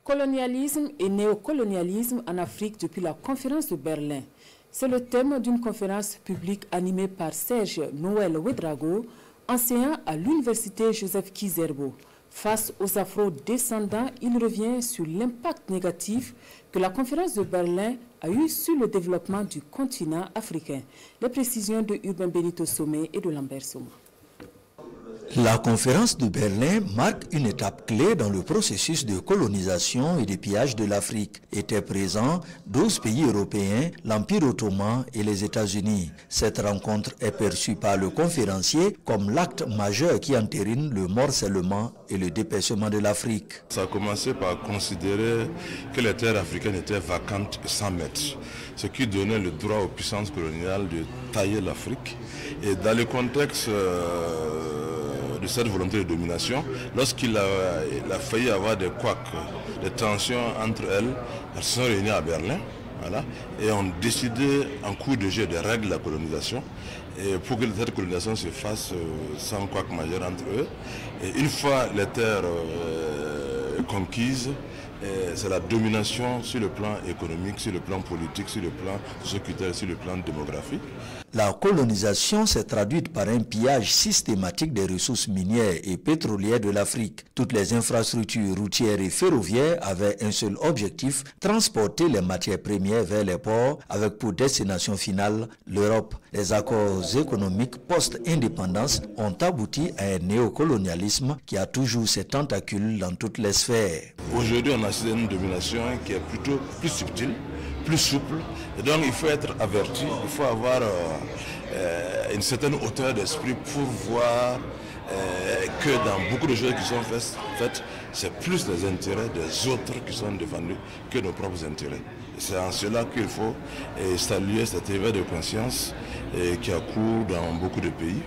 Colonialisme et néocolonialisme en Afrique depuis la conférence de Berlin. C'est le thème d'une conférence publique animée par Serge Noël Ouedraogo, enseignant à l'université Joseph Kizerbo. Face aux afro-descendants, il revient sur l'impact négatif que la conférence de Berlin a eu sur le développement du continent africain. Les précisions de Urbain Benito Somé et de Lambert Soma. La conférence de Berlin marque une étape clé dans le processus de colonisation et de pillage de l'Afrique. Étaient présents 12 pays européens, l'Empire ottoman et les États-Unis. Cette rencontre est perçue par le conférencier comme l'acte majeur qui entérine le morcellement et le dépècement de l'Afrique. Ça a commencé par considérer que les terres africaines étaient vacantes et sans maître, ce qui donnait le droit aux puissances coloniales de tailler l'Afrique. Et dans le contexte de cette volonté de domination, lorsqu'il a failli avoir des couacs, des tensions entre elles se sont réunies à Berlin, voilà, et ont décidé en cours de jeu des règles de la colonisation, et pour que cette colonisation se fasse sans couac majeur entre eux. Et une fois les terres conquises, c'est la domination sur le plan économique, sur le plan politique, sur le plan socioculturel, sur le plan démographique. La colonisation s'est traduite par un pillage systématique des ressources minières et pétrolières de l'Afrique. Toutes les infrastructures routières et ferroviaires avaient un seul objectif, transporter les matières premières vers les ports avec pour destination finale l'Europe. Les accords économiques post-indépendance ont abouti à un néocolonialisme qui a toujours ses tentacules dans toutes les sphères. Aujourd'hui, on assiste à une domination qui est plutôt plus subtile, plus souple, et donc il faut être averti, il faut avoir une certaine hauteur d'esprit pour voir que dans beaucoup de choses qui sont faites, c'est plus les intérêts des autres qui sont défendus que nos propres intérêts. C'est en cela qu'il faut saluer cet éveil de conscience qui a cours dans beaucoup de pays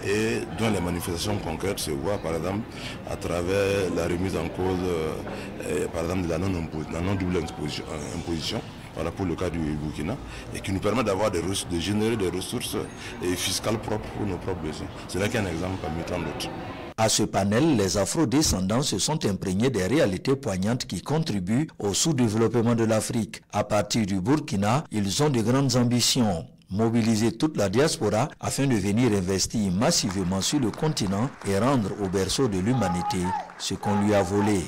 et dont les manifestations concrètes se voient par exemple à travers la remise en cause par exemple de la non-double imposition. Voilà pour le cas du Burkina, et qui nous permet de générer des ressources fiscales propres pour nos propres besoins. Ce n'est qu'un exemple parmi tant d'autres. À ce panel, les afro-descendants se sont imprégnés des réalités poignantes qui contribuent au sous-développement de l'Afrique. À partir du Burkina, ils ont de grandes ambitions. Mobiliser toute la diaspora afin de venir investir massivement sur le continent et rendre au berceau de l'humanité ce qu'on lui a volé.